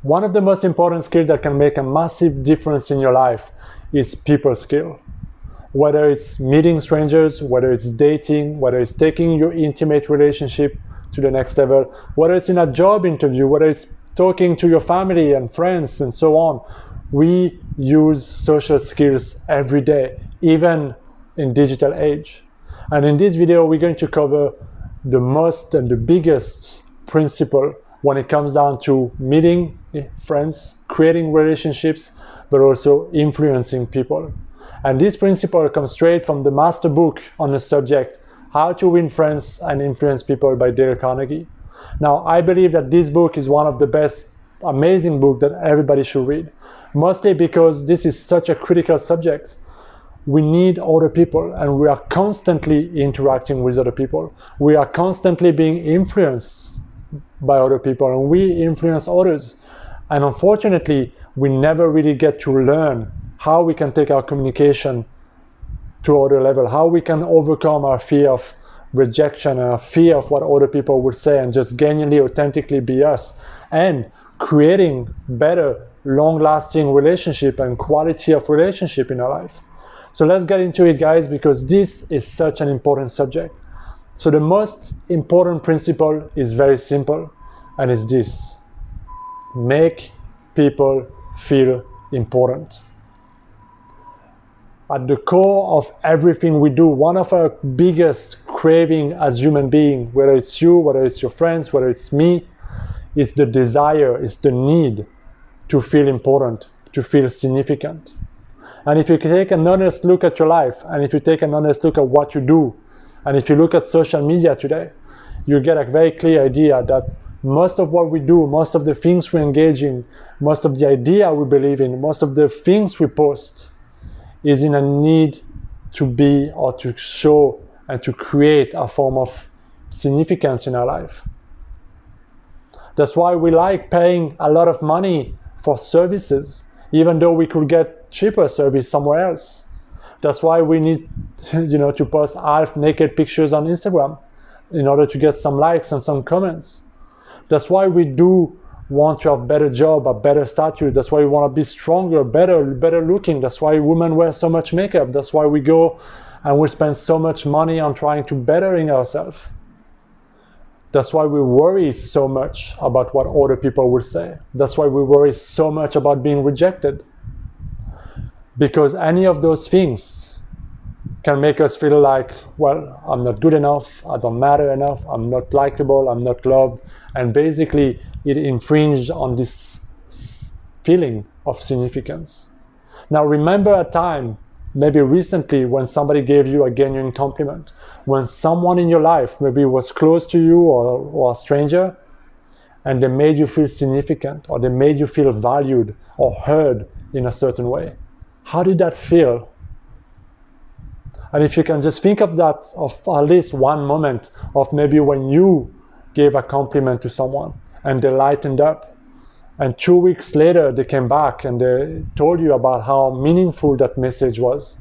One of the most important skills that can make a massive difference in your life is people skill. Whether it's meeting strangers, whether it's dating, whether it's taking your intimate relationship to the next level, whether it's in a job interview, whether it's talking to your family and friends and so on. We use social skills every day, even in digital age. And in this video, we're going to cover the most and the biggest principle when it comes down to meeting friends, creating relationships, but also influencing people. And this principle comes straight from the master book on the subject, How to Win Friends and Influence People by Dale Carnegie. Now, I believe that this book is one of the best, amazing books that everybody should read, mostly because this is such a critical subject. We need other people, and we are constantly interacting with other people. We are constantly being influenced by other people, and we influence others. And unfortunately, we never really get to learn how we can take our communication to other level, how we can overcome our fear of rejection and our fear of what other people would say, and just genuinely, authentically be us, and creating better, long-lasting relationship and quality of relationship in our life. So let's get into it, guys, because this is such an important subject. So the most important principle is very simple, and it's this: make people feel important. At the core of everything we do, one of our biggest craving as human beings, whether it's you, whether it's your friends, whether it's me, is the desire, is the need to feel important, to feel significant. And if you take an honest look at your life, and if you take an honest look at what you do, and if you look at social media today, you get a very clear idea that most of what we do, most of the things we engage in, most of the idea we believe in, most of the things we post is in a need to be or to show and to create a form of significance in our life. That's why we like paying a lot of money for services, even though we could get cheaper service somewhere else. That's why we need to post half-naked pictures on Instagram in order to get some likes and some comments. That's why we do want to have a better job, a better status. That's why we want to be stronger, better looking. That's why women wear so much makeup. That's why we go and we spend so much money on trying to bettering ourselves. That's why we worry so much about what other people will say. That's why we worry so much about being rejected. Because any of those things can make us feel like, well, I'm not good enough, I don't matter enough, I'm not likable, I'm not loved. And basically, it infringes on this feeling of significance. Now, remember a time, maybe recently, when somebody gave you a genuine compliment, when someone in your life maybe was close to you or a stranger, and they made you feel significant, or they made you feel valued or heard in a certain way. How did that feel? And if you can just think of that, of at least one moment of maybe when you gave a compliment to someone and they lightened up, and 2 weeks later they came back and they told you about how meaningful that message was.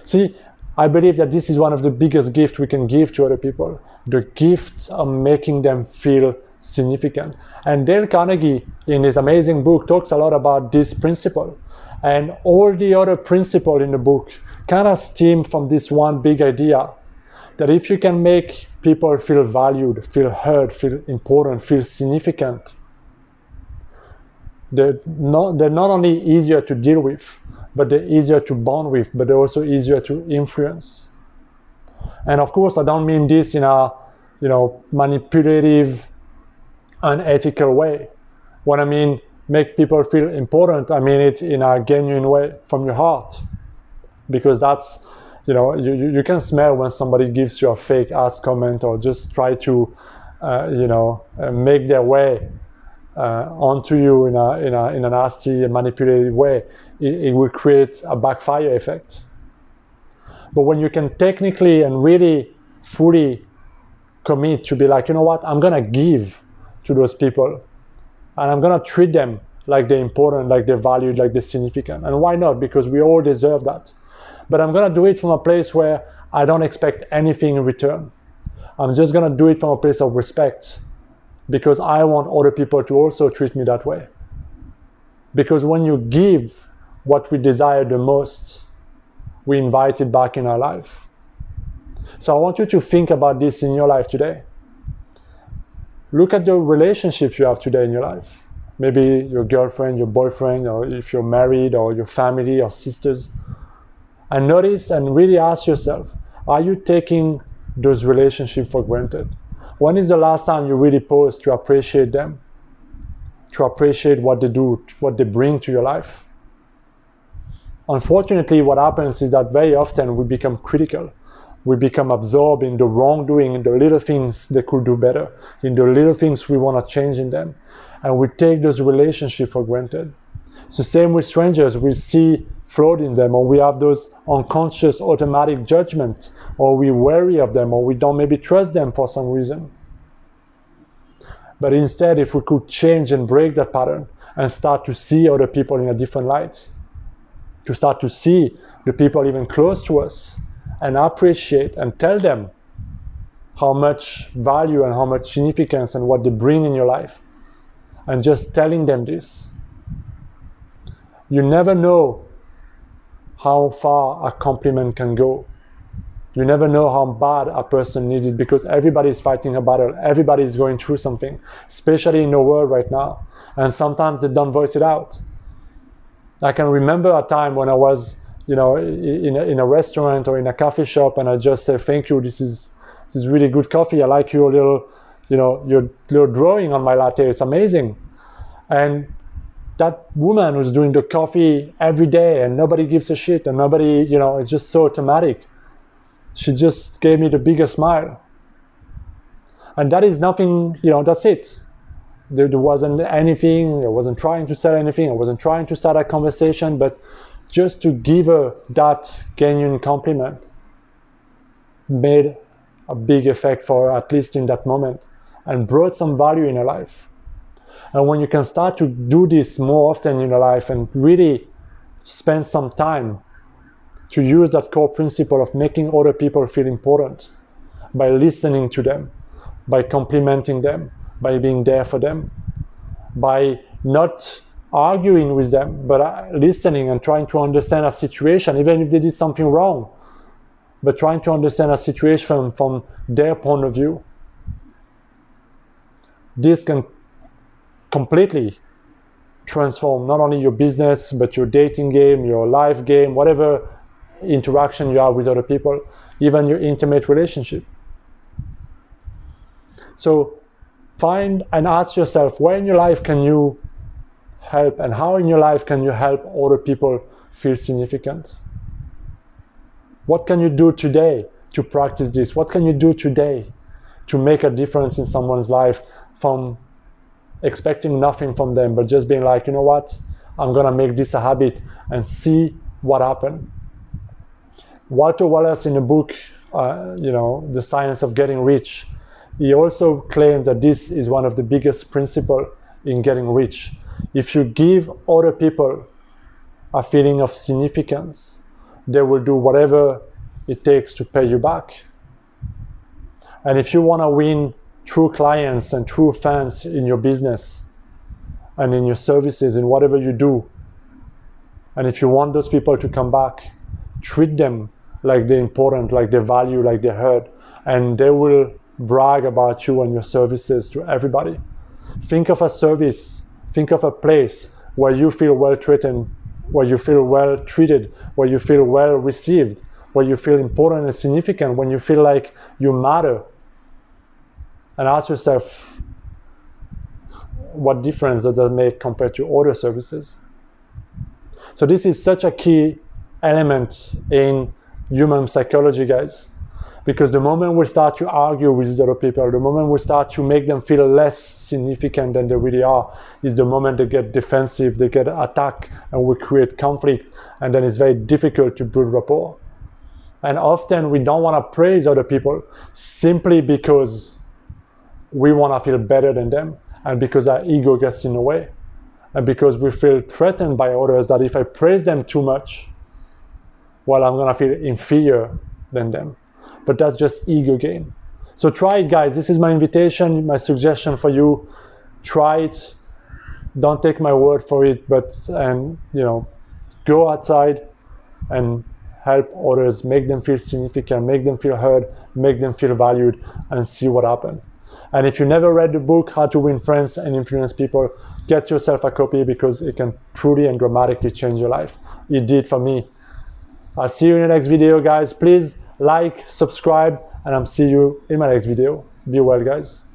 See, I believe that this is one of the biggest gifts we can give to other people, the gift of making them feel significant. And Dale Carnegie, in his amazing book, talks a lot about this principle. And all the other principles in the book kind of stem from this one big idea, that if you can make people feel valued, feel heard, feel important, feel significant, they're not only easier to deal with, but they're easier to bond with, but they're also easier to influence. And of course, I don't mean this in a manipulative, unethical way. When I mean make people feel important, I mean it in a genuine way from your heart. Because that's, you can smell when somebody gives you a fake ass comment or just try to, make their way onto you in a nasty and manipulative way. It will create a backfire effect. But when you can technically and really fully commit to be like, you know what, I'm gonna give to those people, and I'm gonna treat them like they're important, like they're valued, like they're significant. And why not? Because we all deserve that. But I'm gonna do it from a place where I don't expect anything in return. I'm just gonna do it from a place of respect. because I want other people to also treat me that way. Because when you give what we desire the most, we invite it back in our life. So I want you to think about this in your life today. Look at the relationships you have today in your life. Maybe your girlfriend, your boyfriend, or if you're married, or your family or sisters. And notice and really ask yourself, are you taking those relationships for granted? When is the last time you really paused to appreciate them? To appreciate what they do, what they bring to your life? Unfortunately, what happens is that very often we become critical. We become absorbed in the wrongdoing, in the little things they could do better, in the little things we want to change in them. And we take those relationships for granted. It's the same with strangers. We see flaws in them, or we have those unconscious automatic judgments, or we worry of them, or we don't maybe trust them for some reason. But instead, if we could change and break that pattern and start to see other people in a different light, to start to see the people even close to us and appreciate and tell them how much value and how much significance and what they bring in your life, and just telling them this. You never know how far a compliment can go. You never know how bad a person needs it, because everybody is fighting a battle. Everybody is going through something, especially in the world right now. And sometimes they don't voice it out. I can remember a time when I was, in a restaurant or in a coffee shop, and I just said, "Thank you. This is really good coffee. I like your little drawing on my latte. It's amazing." And that woman who's doing the coffee every day, and nobody gives a shit, and nobody, it's just so automatic. She just gave me the biggest smile. And that is nothing, that's it. There wasn't anything, I wasn't trying to sell anything, I wasn't trying to start a conversation, but just to give her that genuine compliment made a big effect for her, at least in that moment, and brought some value in her life. And when you can start to do this more often in your life and really spend some time to use that core principle of making other people feel important by listening to them, by complimenting them, by being there for them, by not arguing with them, but listening and trying to understand a situation, even if they did something wrong, but trying to understand a situation from their point of view. This can completely transform not only your business, but your dating game, your life game, whatever interaction you have with other people, even your intimate relationship. So find and ask yourself, where in your life can you help, and how in your life can you help other people feel significant? What can you do today to practice this? What can you do today to make a difference in someone's life, from expecting nothing from them, but just being like, you know what, I'm gonna make this a habit and see what happens. Walter Wallace, in the book, The Science of Getting Rich, he also claims that this is one of the biggest principles in getting rich. If you give other people a feeling of significance, they will do whatever it takes to pay you back. And if you want to win true clients and true fans in your business and in your services, in whatever you do, and if you want those people to come back, treat them like they're important, like they value, like they're heard, and they will brag about you and your services to everybody. Think of a service, think of a place where you feel well treated, where you feel well treated, where you feel well received, where you feel important and significant, when you feel like you matter. And ask yourself, what difference does that make compared to other services? So this is such a key element in human psychology, guys, because the moment we start to argue with other people, the moment we start to make them feel less significant than they really are, is the moment they get defensive, they get attacked, and we create conflict, and then it's very difficult to build rapport. And often we don't want to praise other people simply because we want to feel better than them, and because our ego gets in the way, and because we feel threatened by others that if I praise them too much, well, I'm going to feel inferior than them. But that's just ego game. So try it, guys. This is my invitation, my suggestion for you. Try it. Don't take my word for it, but go outside and help others, make them feel significant, make them feel heard, make them feel valued, and see what happens. And if you never read the book, How to Win Friends and Influence People, get yourself a copy, because it can truly and dramatically change your life. It did for me. I'll see you in the next video, guys. Please like, subscribe, and I'll see you in my next video. Be well, guys.